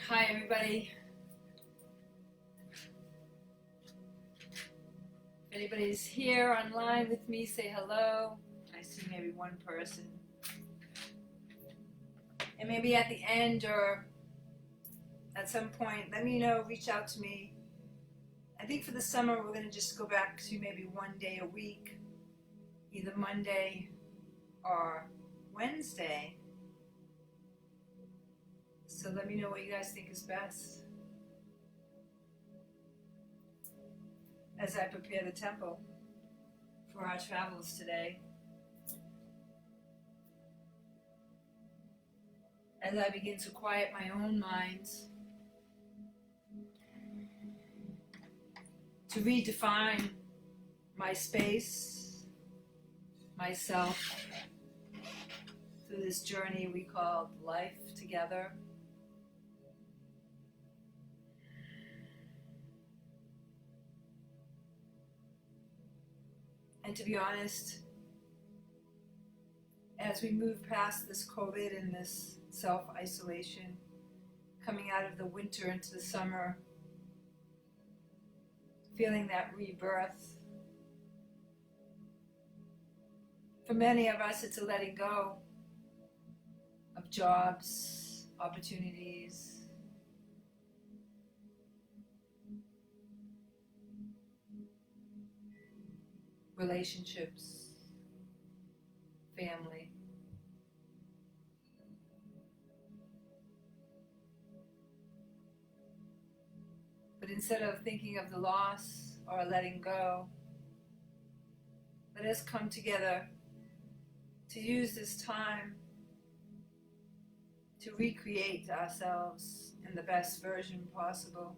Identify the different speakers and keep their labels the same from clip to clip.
Speaker 1: Hi everybody. If anybody's here online with me, say hello. I see maybe one person. And maybe at the end or at some point, let me know, reach out to me. I think for the summer we're going to just go back to maybe one day a week, either Monday or Wednesday. So let me know what you guys think is best as I prepare the temple for our travels today. As I begin to quiet my own mind, to redefine my space, myself, through this journey we call life together. And to be honest, as we move past this COVID and this self-isolation, coming out of the winter into the summer, feeling that rebirth, for many of us it's a letting go of jobs, opportunities, relationships, family. But instead of thinking of the loss or letting go, let us come together to use this time to recreate ourselves in the best version possible.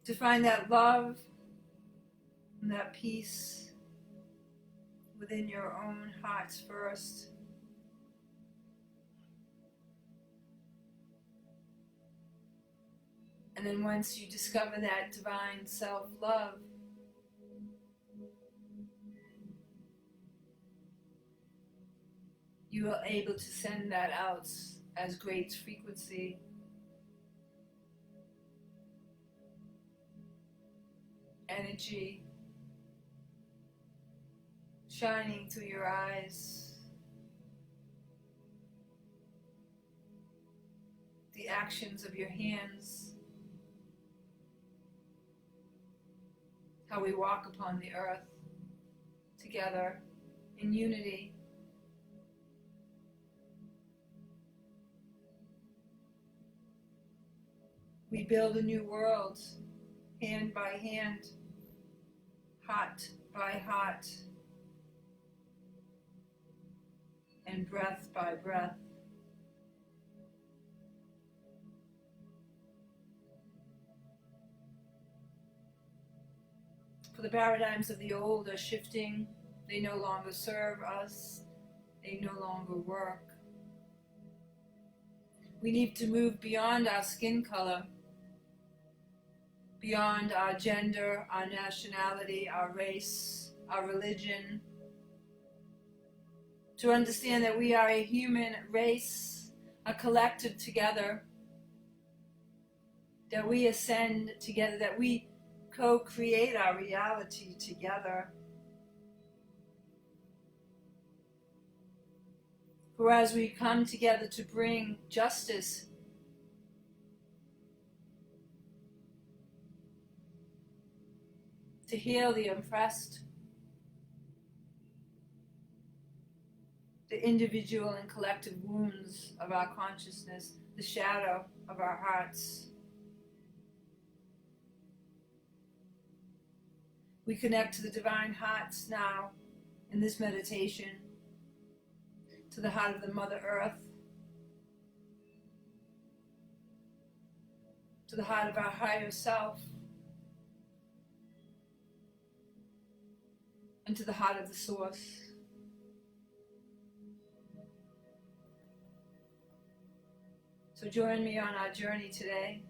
Speaker 1: To find that love and that peace within your own hearts first. And then once you discover that divine self-love, you are able to send that out as great frequency. Energy shining through your eyes, the actions of your hands, how we walk upon the earth together in unity. We build a new world, hand by hand, heart by heart, and breath by breath. For the paradigms of the old are shifting. They no longer serve us. They no longer work. We need to move beyond our skin color, beyond our gender, our nationality, our race, our religion, to understand that we are a human race, a collective together, that we ascend together, that we co-create our reality together. For as we come together to bring justice, to heal the oppressed, the individual and collective wounds of our consciousness, the shadow of our hearts, we connect to the divine hearts now in this meditation, to the heart of the Mother Earth, to the heart of our higher self, and to the heart of the Source. So join me on our journey today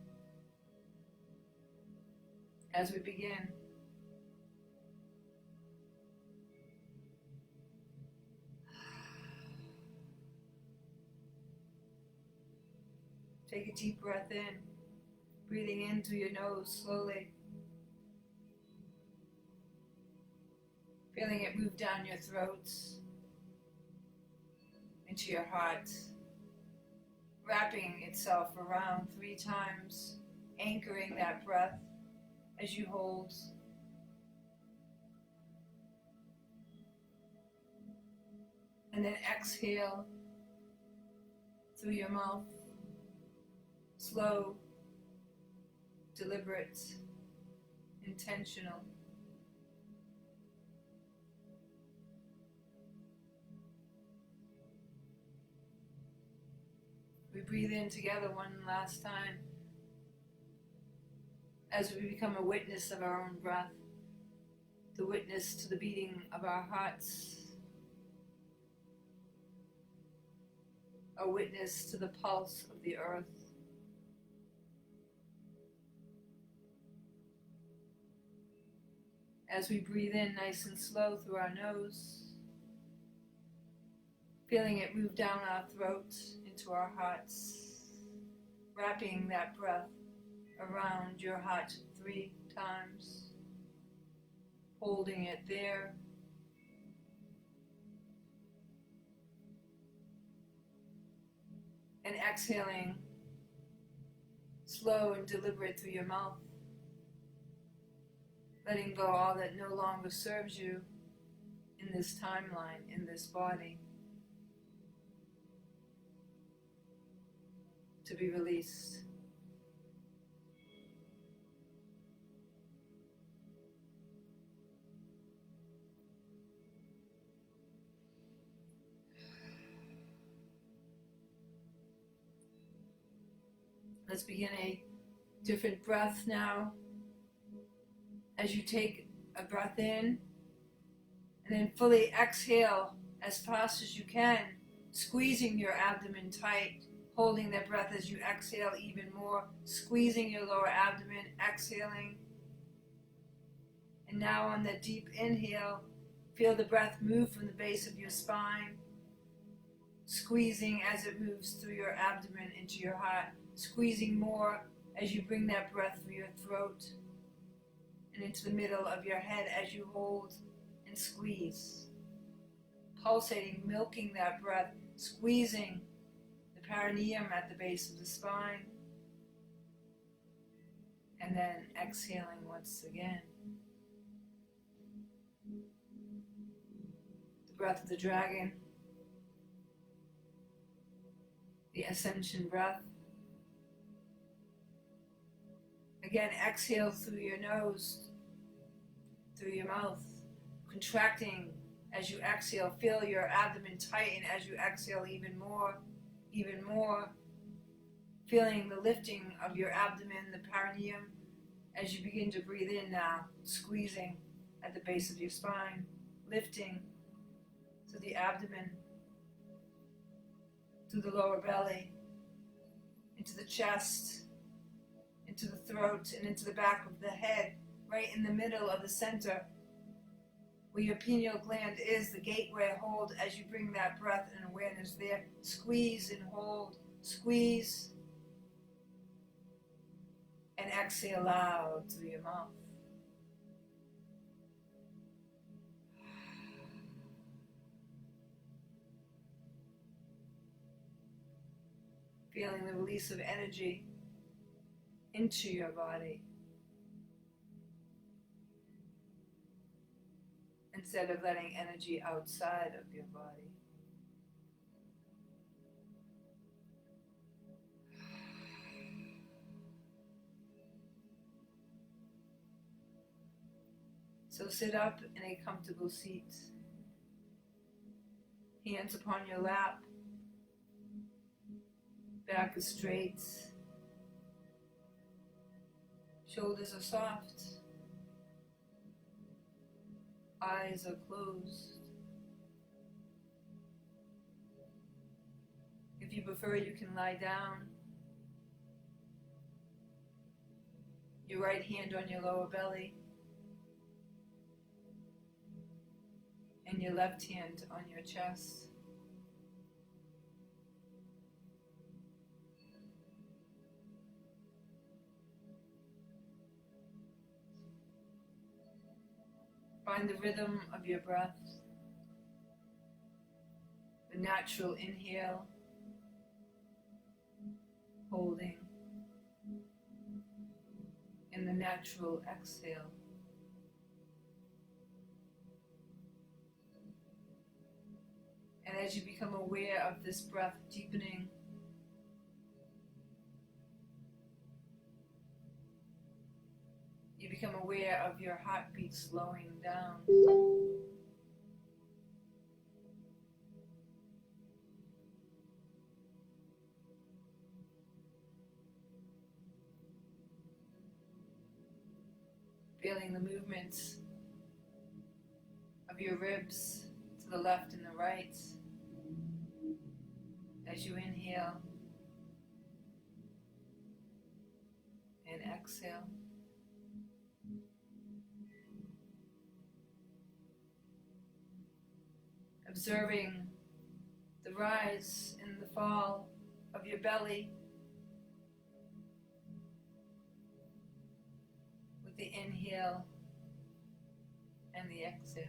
Speaker 1: as we begin. Take a deep breath in, breathing in through your nose slowly. Feeling it move down your throat, into your heart, wrapping itself around 3 times, anchoring that breath as you hold. And then exhale through your mouth, slow, deliberate, intentional. We breathe in together one last time as we become a witness of our own breath, the witness to the beating of our hearts, a witness to the pulse of the earth. As we breathe in nice and slow through our nose, feeling it move down our throat into our hearts, wrapping that breath around your heart 3 times, holding it there. And exhaling, slow and deliberate through your mouth, letting go all that no longer serves you in this timeline, in this body, to be released. Let's begin a different breath now. As you take a breath in and then fully exhale as fast as you can, squeezing your abdomen tight, holding that breath as you exhale even more, squeezing your lower abdomen, exhaling. And now on that deep inhale, feel the breath move from the base of your spine, squeezing as it moves through your abdomen into your heart, squeezing more as you bring that breath through your throat and into the middle of your head as you hold and squeeze. Pulsating, milking that breath, squeezing the perineum at the base of the spine, and then exhaling once again. The breath of the dragon, the ascension breath. Again, exhale through your nose, through your mouth, contracting as you exhale. Feel your abdomen tighten as you exhale even more, even more. Feeling the lifting of your abdomen, the perineum, as you begin to breathe in now, squeezing at the base of your spine, lifting to the abdomen, through the lower belly, into the chest, into the throat, and into the back of the head, right in the middle of the center, where your pineal gland is, the gateway. Hold as you bring that breath and awareness there. Squeeze and hold, squeeze, and exhale out through your mouth. Feeling the release of energy into your body, instead of letting energy outside of your body. So sit up in a comfortable seat, hands upon your lap, back is straight, shoulders are soft, eyes are closed. If you prefer, you can lie down, your right hand on your lower belly, and your left hand on your chest. Find the rhythm of your breath, the natural inhale, holding, and the natural exhale. And as you become aware of this breath deepening, you become aware of your heartbeat slowing down. Feeling the movements of your ribs to the left and the right as you inhale and exhale. Observing the rise and the fall of your belly with the inhale and the exhale.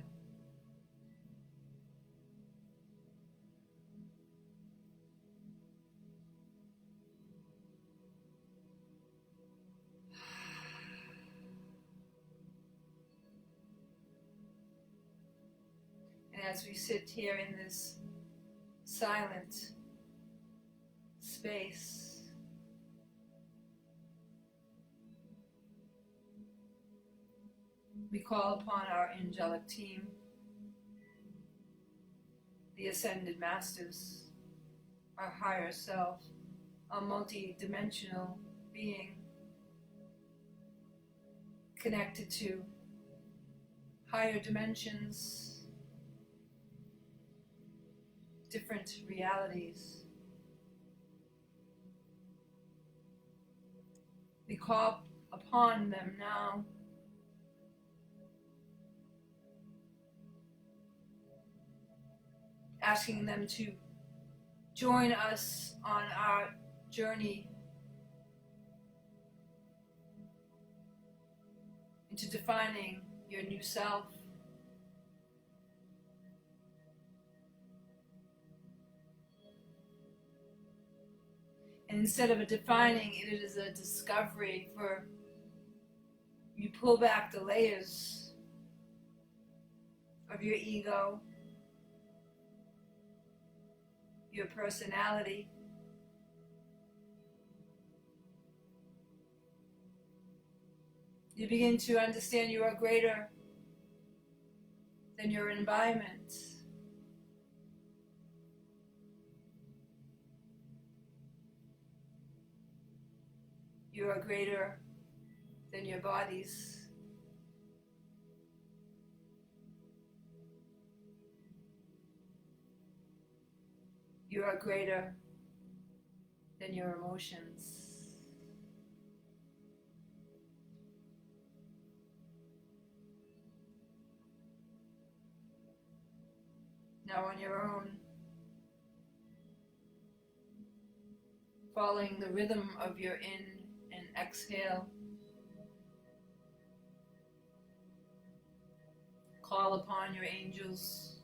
Speaker 1: And as we sit here in this silent space, we call upon our angelic team, the ascended masters, our higher self, a multidimensional being connected to higher dimensions, different realities. We call upon them now asking them to join us on our journey into defining your new self. And instead of a defining, it is a discovery, for you pull back the layers of your ego, your personality, you begin to understand you are greater than your environment. You are greater than your bodies. You are greater than your emotions. Now on your own, following the rhythm of your in and exhale, call upon your angels.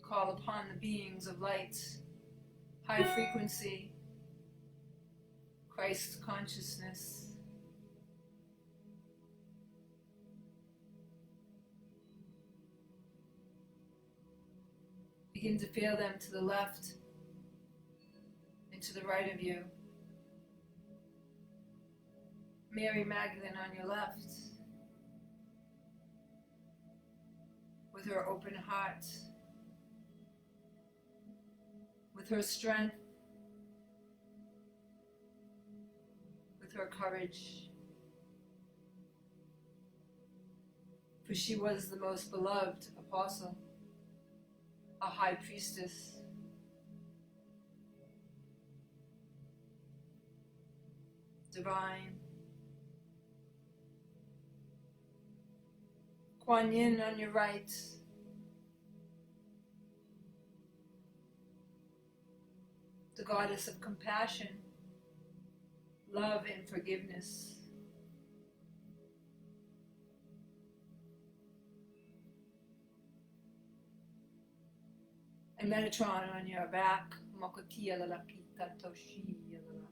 Speaker 1: Call upon the beings of light, high frequency, Christ consciousness. Begin to feel them to the left and to the right of you. Mary Magdalene on your left, with her open heart, with her strength, with her courage, for she was the most beloved apostle, a high priestess. Divine. Kuan Yin on your right, the goddess of compassion, love and forgiveness. And Metatron on your back, Mokotia Lalakita Toshi Yalala.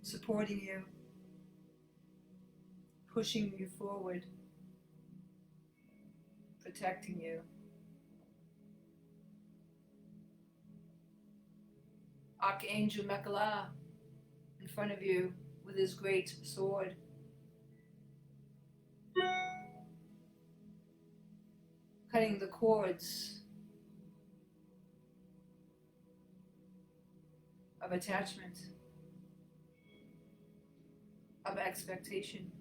Speaker 1: Supporting you, pushing you forward, protecting you. Archangel Mekhala in front of you with his great sword. Cutting the cords of attachment, of expectation.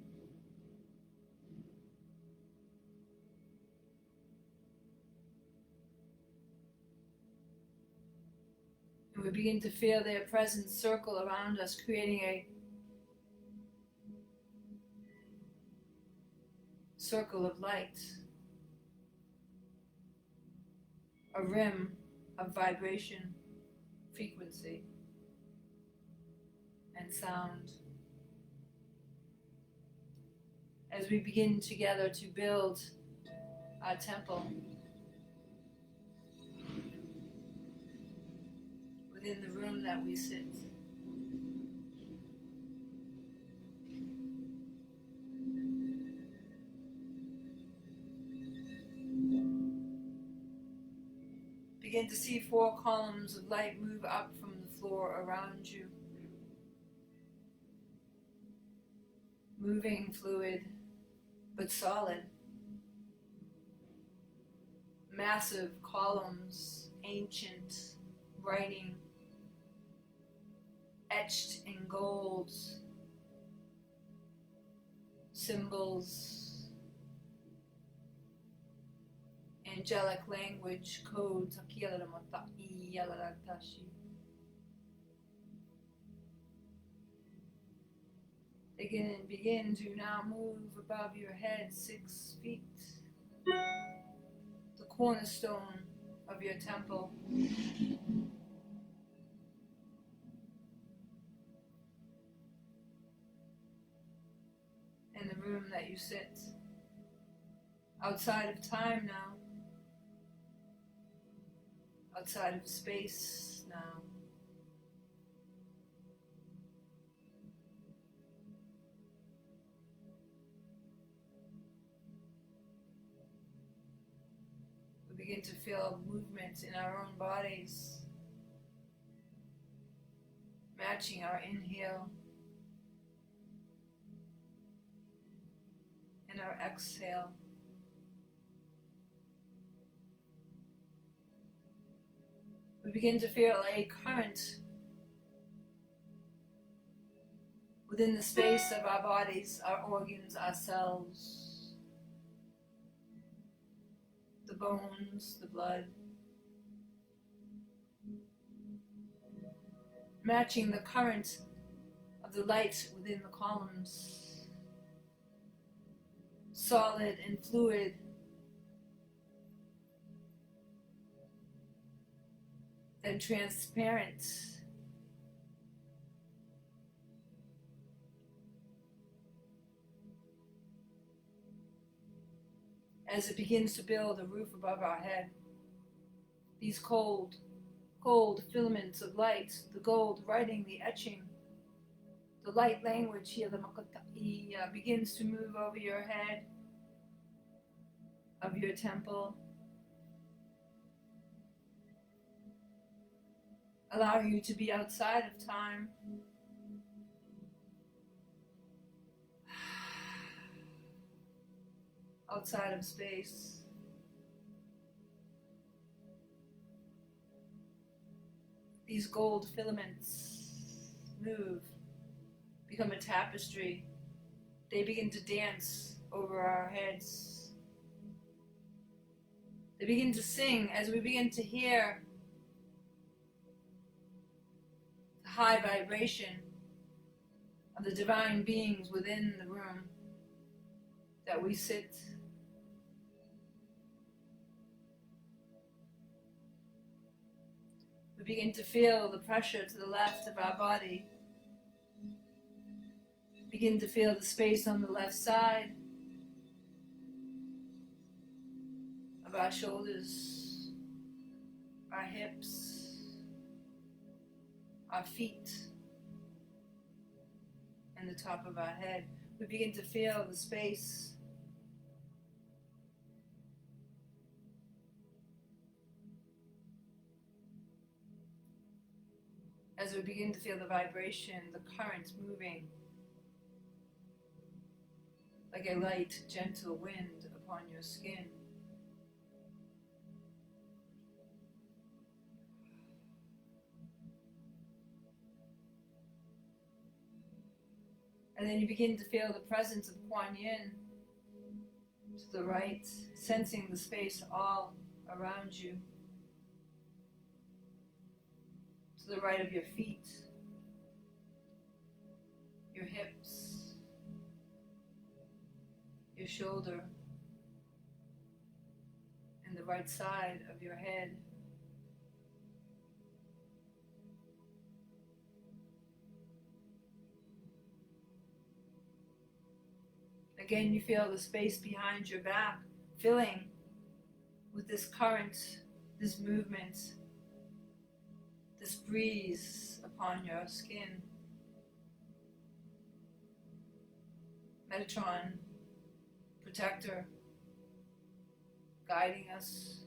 Speaker 1: And we begin to feel their presence circle around us, creating a circle of light, a rim of vibration, frequency, and sound. As we begin together to build our temple within the room that we sit. Begin to see 4 columns of light move up from the floor around you. Moving, fluid, but solid. Massive columns, ancient writing, etched in gold, symbols, angelic language, codes. Begin to now move above your head 6 feet. The cornerstone of your temple. In the room that you sit. Outside of time now. Outside of space now. We begin to feel movement in our own bodies, matching our inhale and our exhale. We begin to feel a current within the space of our bodies, our organs, our cells, the bones, the blood, matching the current of the light within the columns, solid and fluid, then transparent. As it begins to build a roof above our head, these cold filaments of light, the gold writing, the etching, the light language here, the makata begins to move over your head of your temple, allowing you to be outside of time, outside of space. These gold filaments move, become a tapestry. They begin to dance over our heads. They begin to sing as we begin to hear the high vibration of the divine beings within the room that we sit. We begin to feel the pressure to the left of our body. Begin to feel the space on the left side of our shoulders, our hips, our feet, and the top of our head. We begin to feel the space as we begin to feel the vibration, the current moving like a light, gentle wind upon your skin. And then you begin to feel the presence of Kuan Yin to the right, sensing the space all around you. To the right of your feet, your hips, your shoulder, and the right side of your head. Again, you feel the space behind your back filling with this current, this movement, this breeze upon your skin. Metatron, protector, guiding us.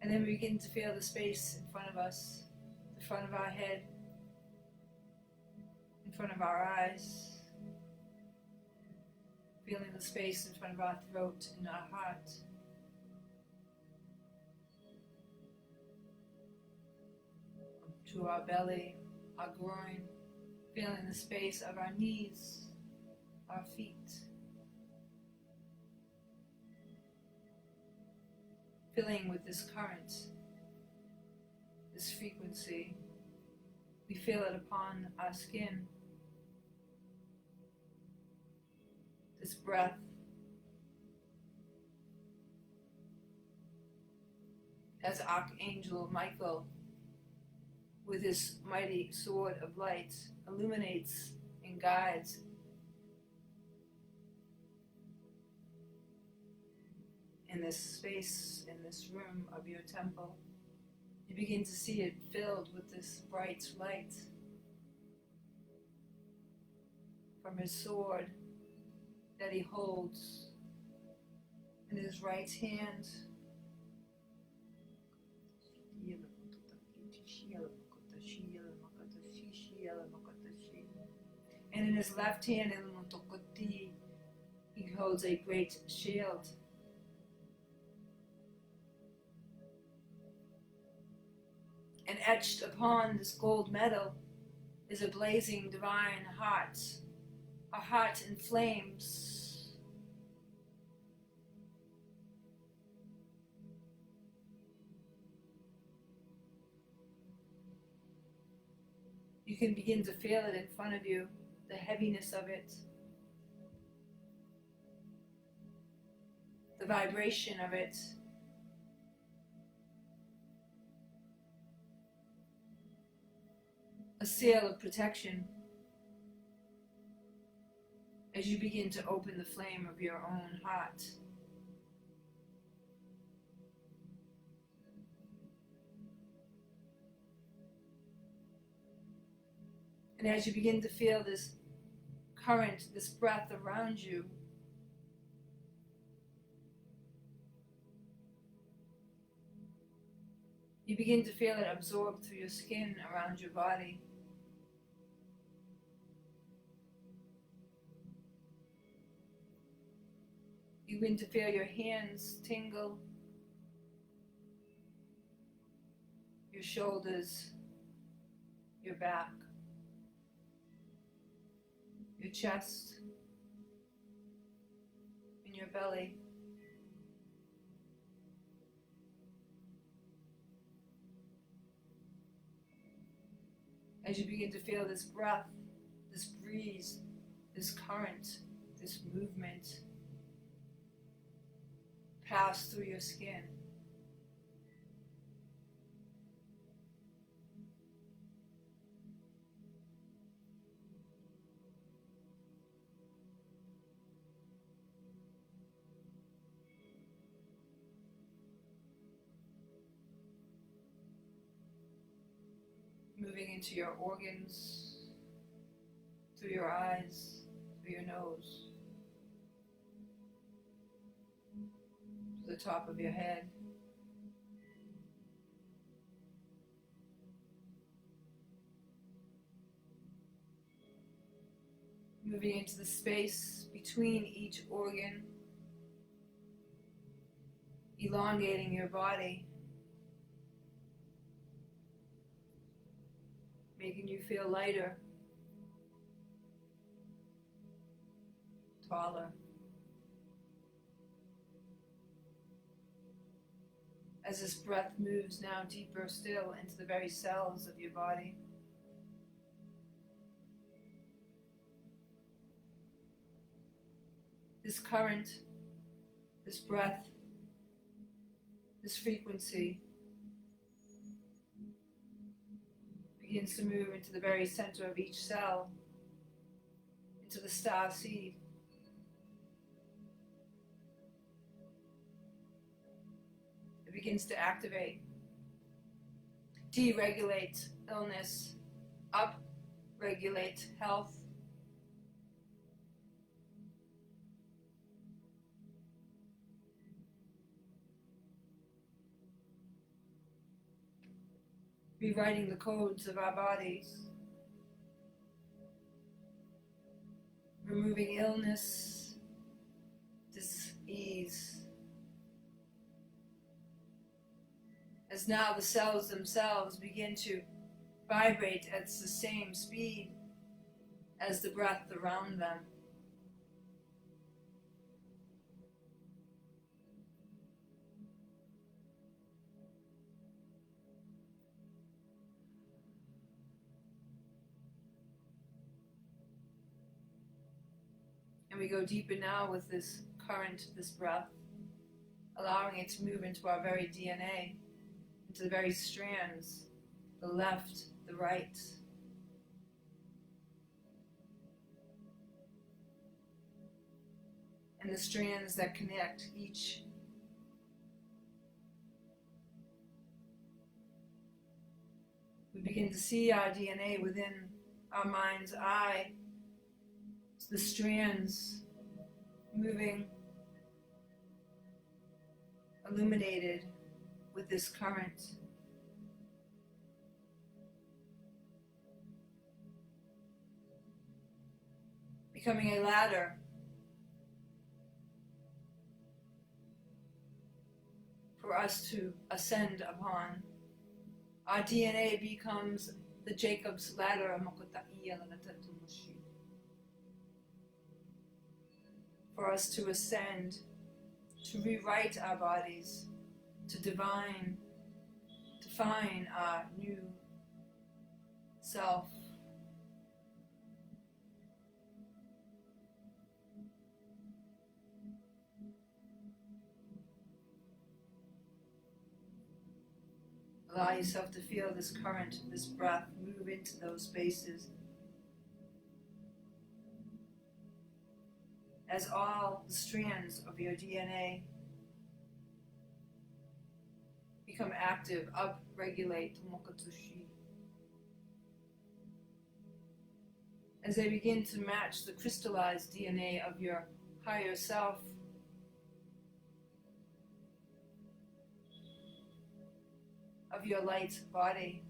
Speaker 1: And then we begin to feel the space in front of us, the front of our head, in front of our eyes, feeling the space in front of our throat and our heart. To our belly, our groin, feeling the space of our knees, our feet. Filling with this current, this frequency. We feel it upon our skin. This breath. As Archangel Michael, with his mighty sword of light, illuminates and guides in this space, in this room of your temple. You begin to see it filled with this bright light from his sword that he holds in his right hand. And in his left hand, he holds a great shield. And etched upon this gold medal is a blazing divine heart, a heart in flames. You can begin to feel it in front of you, the heaviness of it, the vibration of it. A seal of protection as you begin to open the flame of your own heart. And as you begin to feel this current, this breath around you, you begin to feel it absorb through your skin around your body. You begin to feel your hands tingle, your shoulders, your back, your chest, and your belly. As you begin to feel this breath, this breeze this current, this movement pass through your skin. Moving into your organs, through your eyes, through your nose, to the top of your head. Moving into the space between each organ, elongating your body, making you feel lighter, taller. As this breath moves now deeper still into the very cells of your body. This current, this breath, this frequency begins to move into the very center of each cell, into the star seed. It begins to activate, deregulate illness, upregulate health. Rewriting the codes of our bodies, removing illness, dis-ease. As now the cells themselves begin to vibrate at the same speed as the breath around them. And we go deeper now with this current, this breath, allowing it to move into our very DNA, into the very strands, the left, the right. And the strands that connect each. We begin to see our DNA within our mind's eye. The strands moving, illuminated with this current. Becoming a ladder for us to ascend upon. Our DNA becomes the Jacob's ladder, for us to ascend, to rewrite our bodies, to define our new self. Allow yourself to feel this current, this breath move into those spaces. As all the strands of your DNA become active, up-regulate, as they begin to match the crystallized DNA of your higher self, of your light body.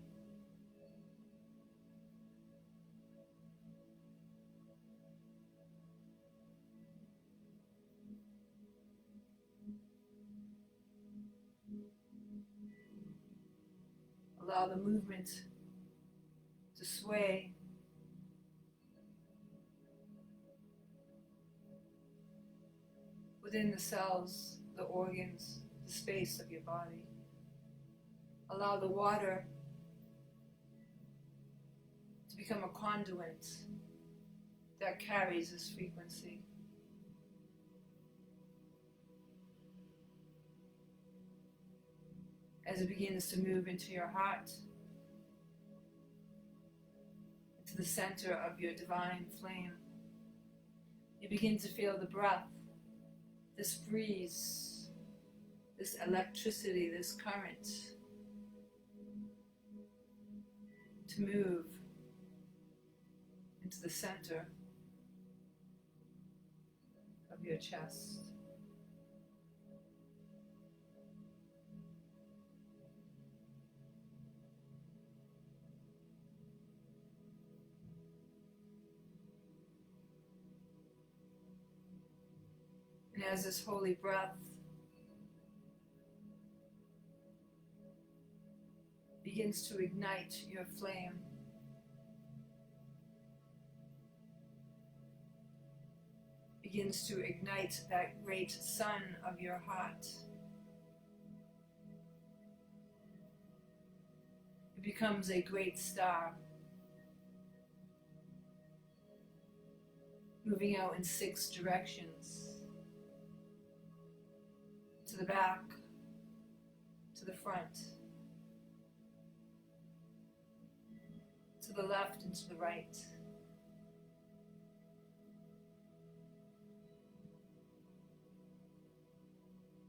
Speaker 1: Allow the movement to sway. Within the cells, the organs, the space of your body. Allow the water to become a conduit that carries this frequency. As it begins to move into your heart, into the center of your divine flame, you begin to feel the breath, this breeze, this electricity, this current, to move into the center of your chest. And as this holy breath begins to ignite your flame, begins to ignite that great sun of your heart, it becomes a great star, moving out in 6 directions. To the back, to the front, to the left and to the right.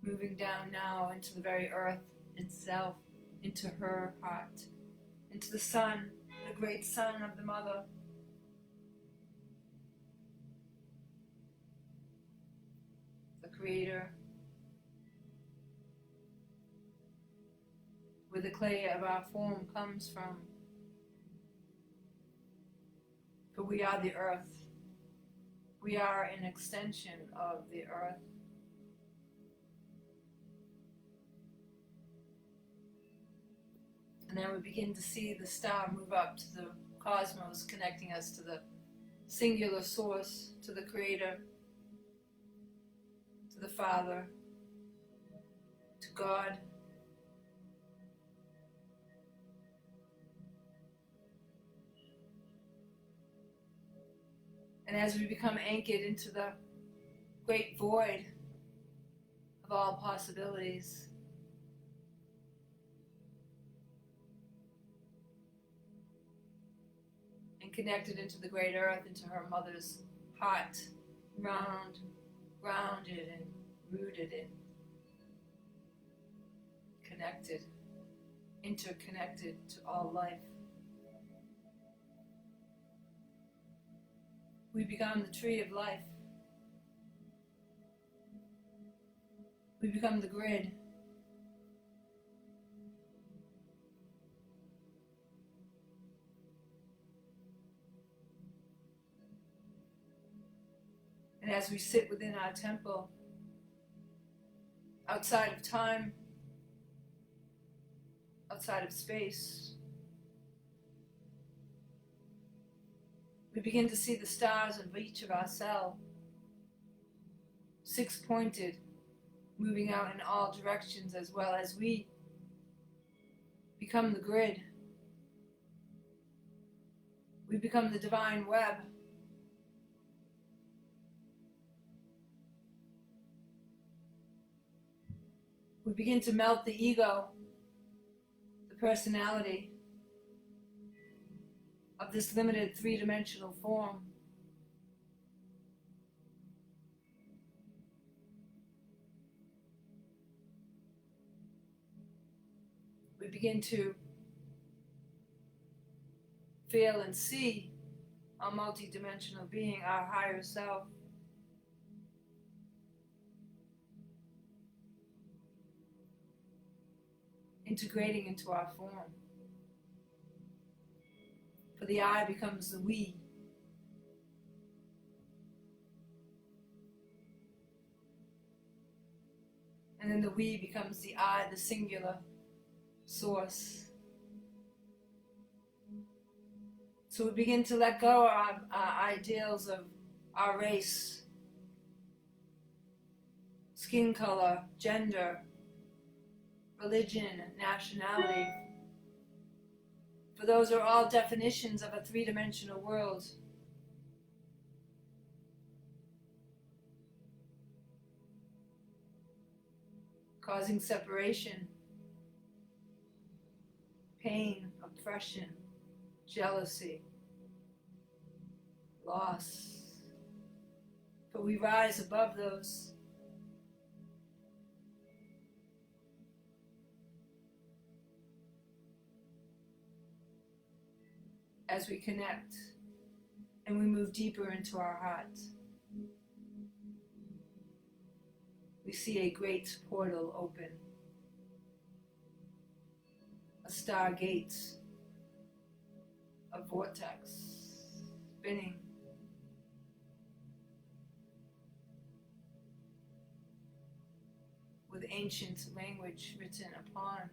Speaker 1: Moving down now into the very earth itself, into her heart, into the sun, the great sun of the mother. The creator, where the clay of our form comes from. For we are the earth. We are an extension of the earth. And then we begin to see the star move up to the cosmos, connecting us to the singular source, to the creator, to the Father, to God. And as we become anchored into the great void of all possibilities, and connected into the great earth, into her mother's heart, grounded and rooted and connected, interconnected to all life, we become the tree of life. We become the grid. And as we sit within our temple, outside of time, outside of space, we begin to see the stars of each of our cells, 6-pointed, moving out in all directions, as well as we become the grid. We become the divine web. We begin to melt the ego, the personality of this limited 3-dimensional form. We begin to feel and see our multidimensional being, our higher self. Integrating into our form. For the I becomes the we. And then the we becomes the I, the singular source. So we begin to let go of our ideals of our race, skin color, gender, religion, nationality. For those are all definitions of a 3-dimensional world. causing separation, pain, oppression, jealousy, loss. But we rise above those. As we connect and we move deeper into our heart, we see a great portal open, a stargate, a vortex spinning. With ancient language written upon,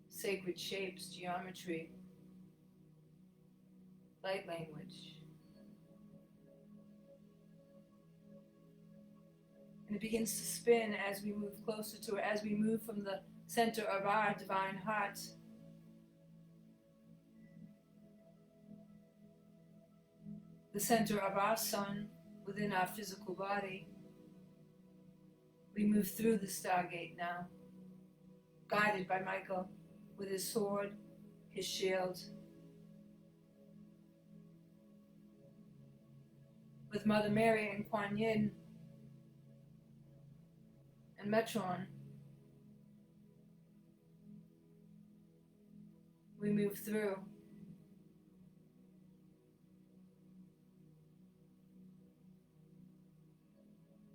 Speaker 1: sacred shapes, geometry, light language. And it begins to spin as we move closer to it, as we move from the center of our divine heart the center of our sun within our physical body. We move through the stargate now, guided by Michael with his sword, his shield, with Mother Mary and Kuan Yin and Metron. We move through.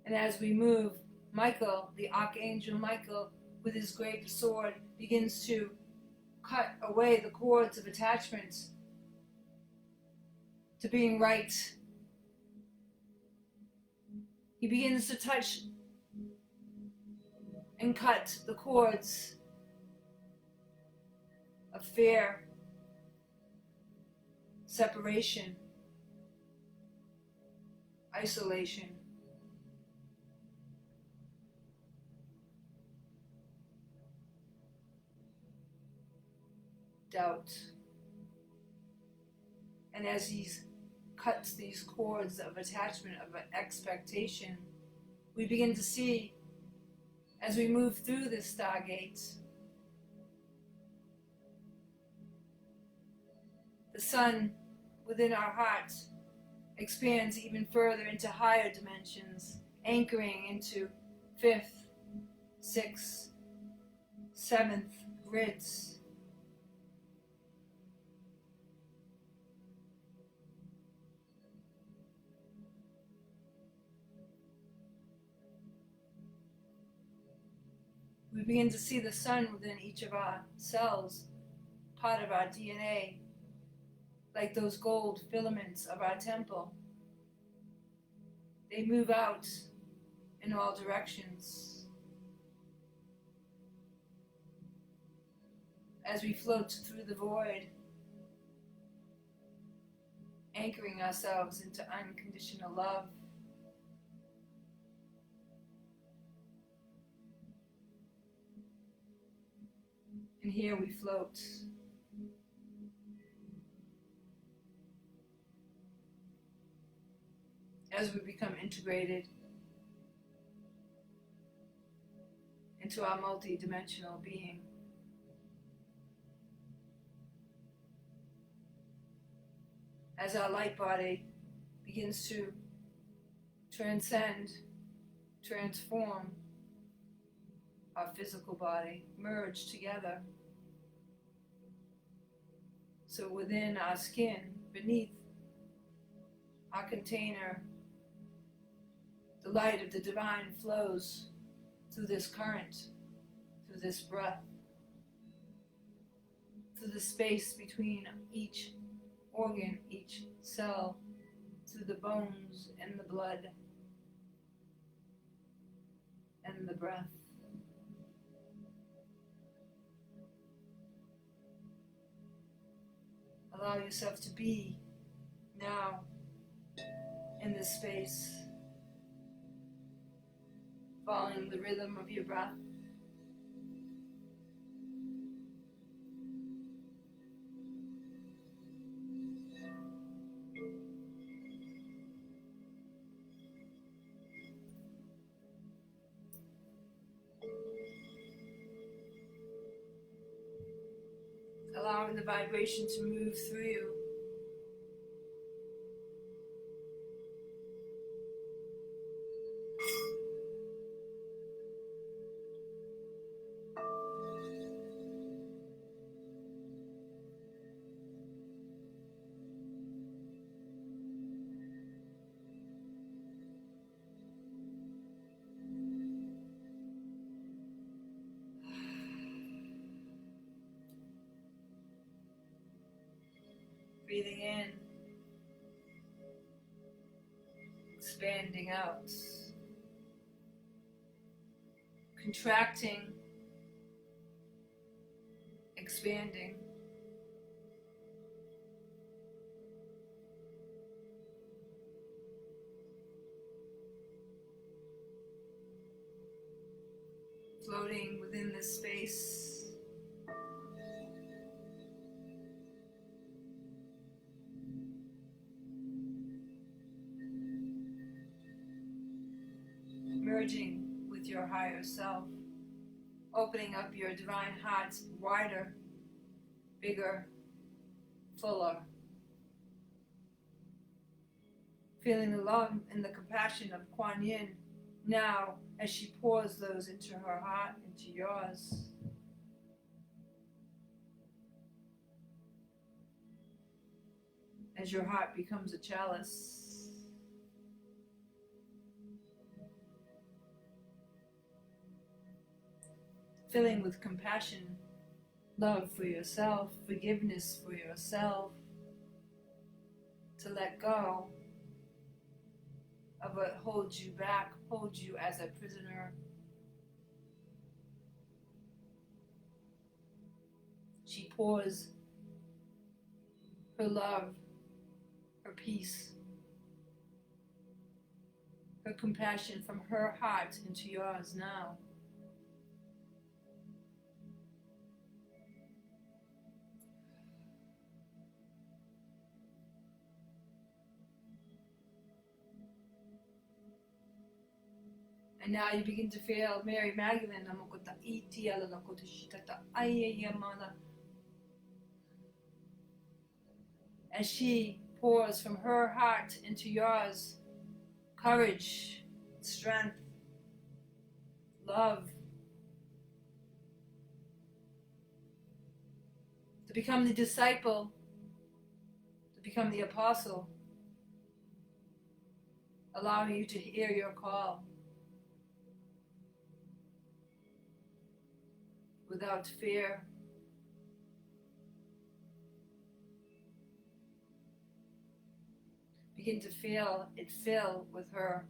Speaker 1: And as we move, Michael, the Archangel Michael, with his great sword, begins to cut away the cords of attachment to being right. He begins to touch and cut the cords of fear, separation, isolation. Doubt. And as he cuts these cords of attachment, of expectation, we begin to see, as we move through this stargate, the sun within our hearts expands even further into higher dimensions, anchoring into 5th, 6th, 7th grids. We begin to see the sun within each of our cells, part of our DNA, like those gold filaments of our temple. They move out in all directions as we float through the void, anchoring ourselves into unconditional love. And here we float. As we become integrated into our multidimensional being. As our light body begins to transcend, transform our physical body, merge together. So within our skin, beneath our container, the light of the divine flows through this current, through this breath, through the space between each organ, each cell, through the bones and the blood and the breath. Allow yourself to be now in this space, following the rhythm of your breath. allowing the vibration to move through you. Breathing in, expanding out, contracting, expanding. Floating within this space. Merging with your higher self, opening up your divine heart wider, bigger, fuller. Feeling the love and the compassion of Kuan Yin now as she pours those into her heart, into yours. As your heart becomes a chalice. Filling with compassion, love for yourself, forgiveness for yourself, to let go of what holds you back, holds you as a prisoner. She pours her love, her peace, her compassion from her heart into yours now. And now you begin to feel Mary Magdalene as she pours from her heart into yours courage, strength, love, to become the disciple, to become the apostle, allowing you to hear your call without fear. Begin to feel it fill with her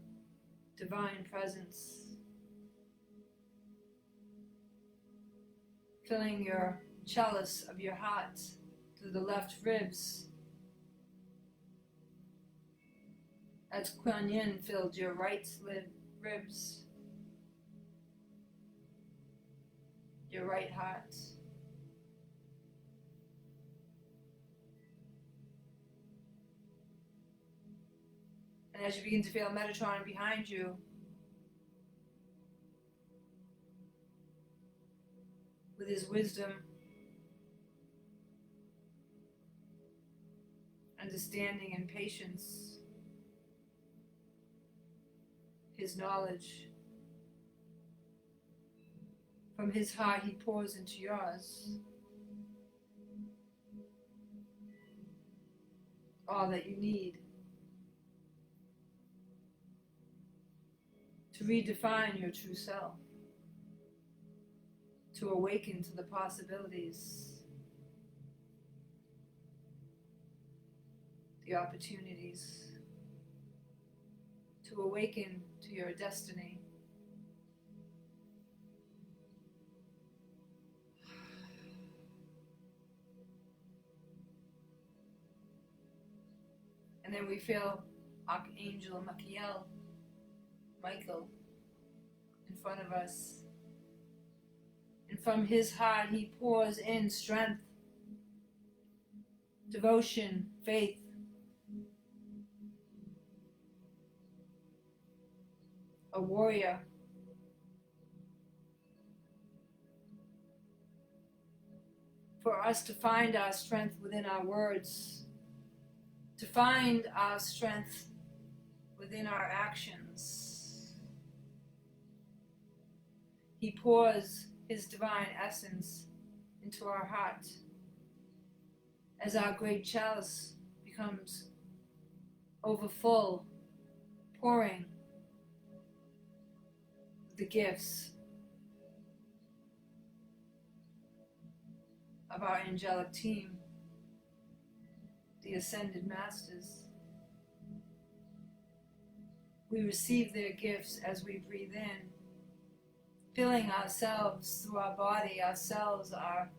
Speaker 1: divine presence, filling your chalice of your heart through the left ribs, as Kuan Yin filled your right ribs, your right heart. And as you begin to feel Metatron behind you, with his wisdom, understanding, and patience, his knowledge, from his heart he pours into yours all that you need to redefine your true self, to awaken to the possibilities, the opportunities, to awaken to your destiny. And then we feel Archangel Michael, in front of us. And from his heart, he pours in strength, devotion, faith, a warrior, for us to find our strength within our words, to find our strength within our actions. He pours His divine essence into our heart as our great chalice becomes overfull, pouring the gifts of our angelic team, the Ascended Masters. We receive their gifts as we breathe in, filling ourselves through our body, our cells, our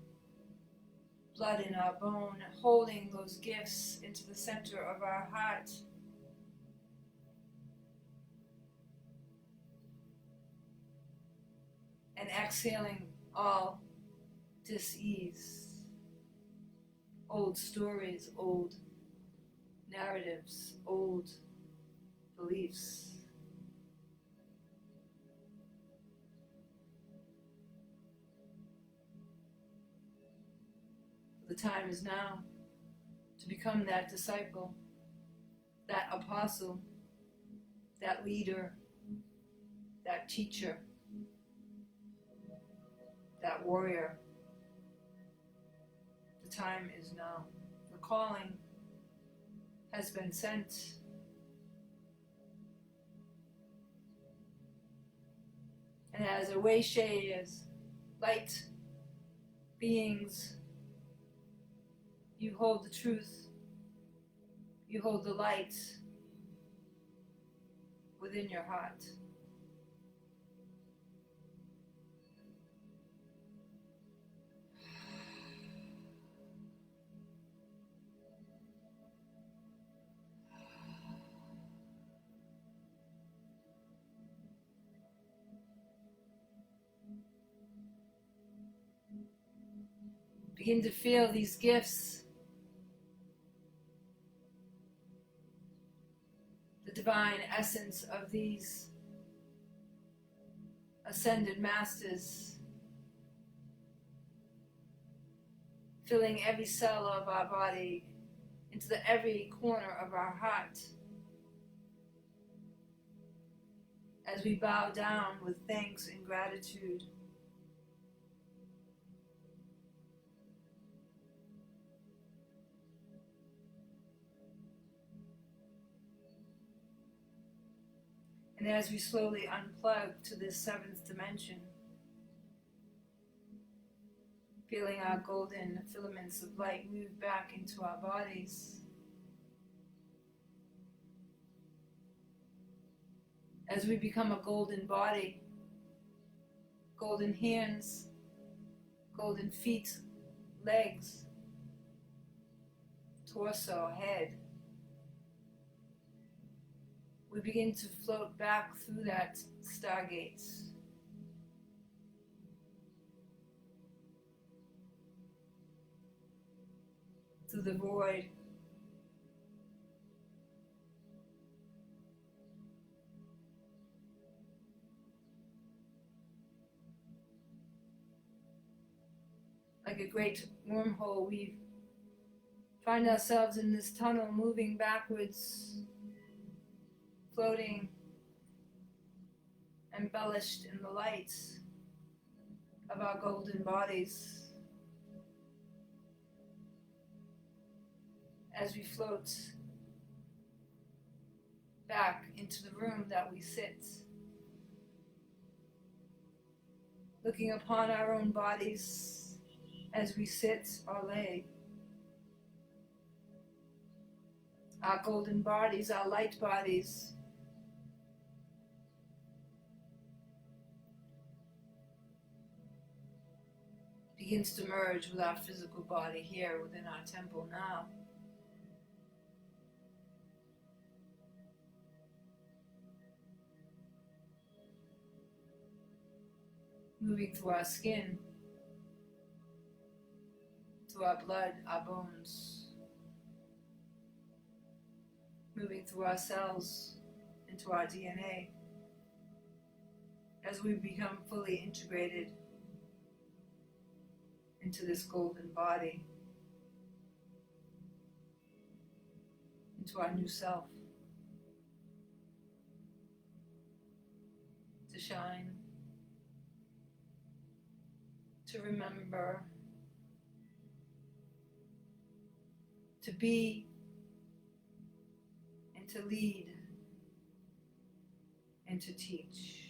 Speaker 1: blood in our bone, holding those gifts into the center of our heart. And exhaling all dis-ease, old stories, old narratives, old beliefs. The time is now to become that disciple, that apostle, that leader, that teacher, that warrior. The time is now. The calling has been sent. And as Aweshe, as light beings, you hold the truth, you hold the light within your heart. Begin to feel these gifts, the divine essence of these Ascended Masters, filling every cell of our body, into every corner of our heart, as we bow down with thanks and gratitude. And as we slowly unplug to this seventh dimension, feeling our golden filaments of light move back into our bodies, as we become a golden body, golden hands, golden feet, legs, torso, head, we begin to float back through that stargate, through the void, like a great wormhole. We find ourselves in this tunnel, moving backwards, floating, embellished in the light of our golden bodies, as we float back into the room that we sit, looking upon our own bodies as we sit or lay. Our golden bodies, our light bodies, begins to merge with our physical body here within our temple now. Moving through our skin, through our blood, our bones, moving through our cells into our DNA, as we become fully integrated into this golden body, into our new self, to shine, to remember, to be, and to lead, and to teach.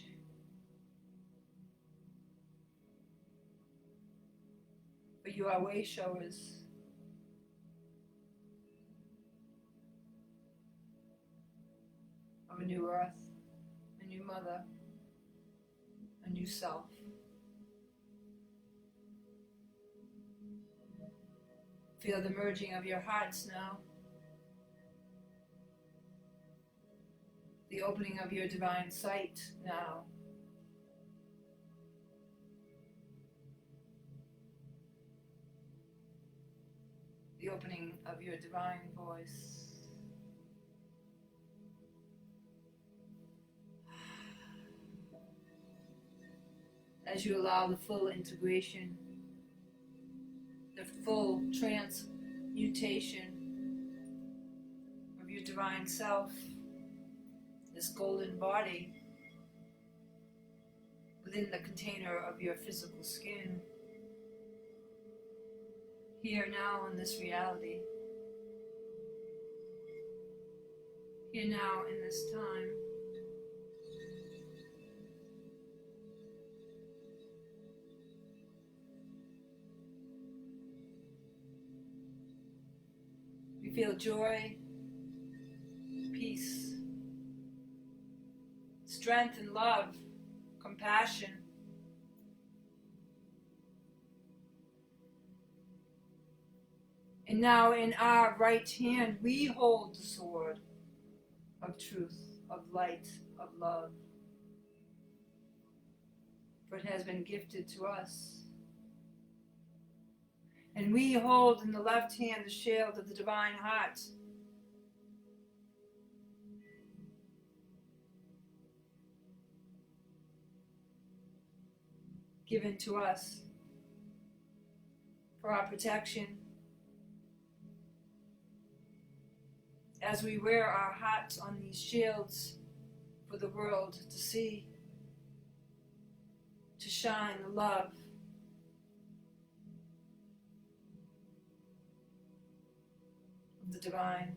Speaker 1: For you are way showers. Of a new earth, a new mother, a new self. Feel the merging of your hearts now. The opening of your divine sight now. The opening of your divine voice. As you allow the full integration, the full transmutation of your divine self, this golden body, within the container of your physical skin, here now in this reality, here now in this time. We feel joy, peace, strength and love, compassion. And now in our right hand we hold the sword of truth, of light, of love. For it has been gifted to us. And we hold in the left hand the shield of the divine heart. Given to us for our protection. As we wear our hearts on these shields for the world to see, to shine the love of the divine.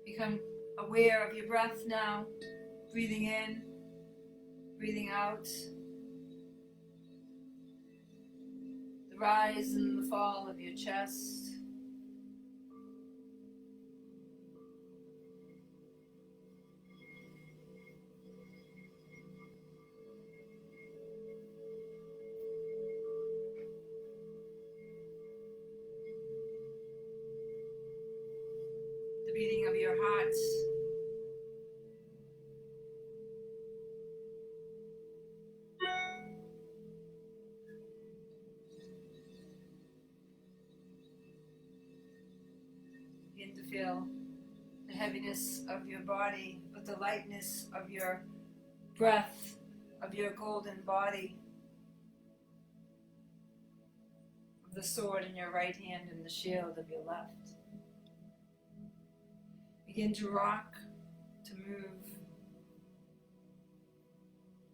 Speaker 1: Become aware of your breath now, breathing in, breathing out, the rise and the fall of your chest. The beating of your heart. Begin to feel the heaviness of your body, but the lightness of your breath, of your golden body, of the sword in your right hand and the shield of your left. Begin to rock, to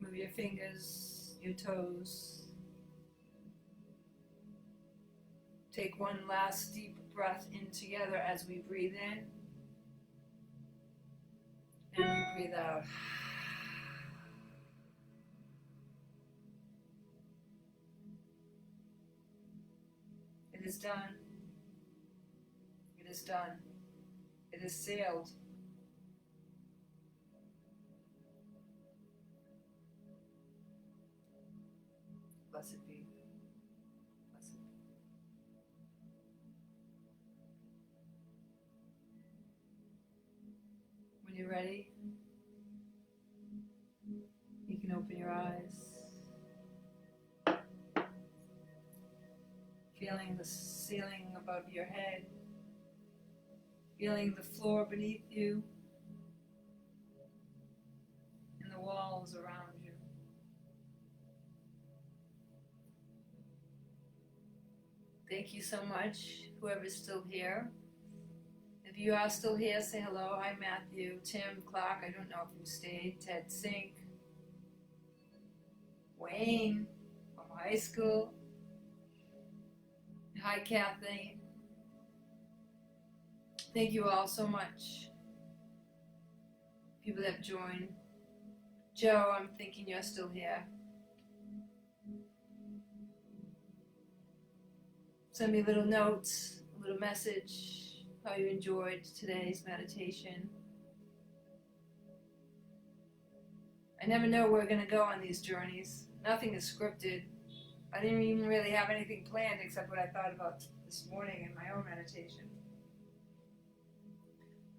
Speaker 1: move your fingers, your toes. Take one last deep breath in together as we breathe in. Breathe out. It is done. It is done. It is sealed. Blessed be. Blessed be. When you're ready, you can open your eyes. Feeling the ceiling above your head. Feeling the floor beneath you. And the walls around you. Thank you so much, whoever's still here. If you are still here, say hello. Hi, Matthew, Tim, Clark. I don't know if you stayed. Ted Sink. Wayne from high school. Hi, Kathy. Thank you all so much. People that have joined. Joe, I'm thinking you're still here. Send me little notes, a little message, how you enjoyed today's meditation. I never know where we're going to go on these journeys. Nothing is scripted. I didn't even really have anything planned except what I thought about this morning in my own meditation.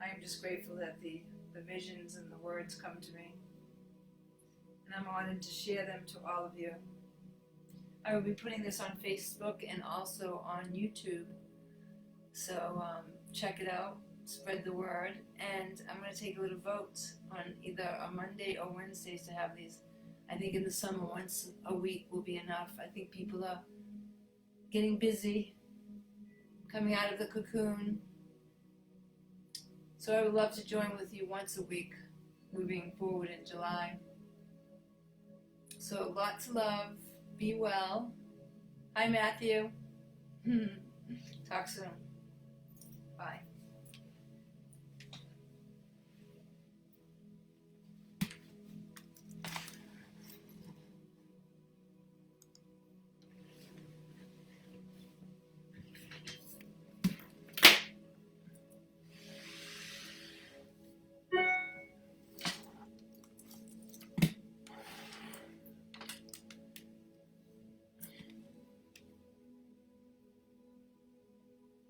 Speaker 1: I am just grateful that the visions and the words come to me. And I'm honored to share them to all of you. I will be putting this on Facebook and also on YouTube. So check it out, spread the word, and I'm going to take a little vote on either a Monday or Wednesdays to have these. I think in the summer, once a week will be enough. I think people are getting busy, coming out of the cocoon. So I would love to join with you once a week, moving forward in July. So lots of love. Be well. Hi, Matthew. Talk soon. Bye.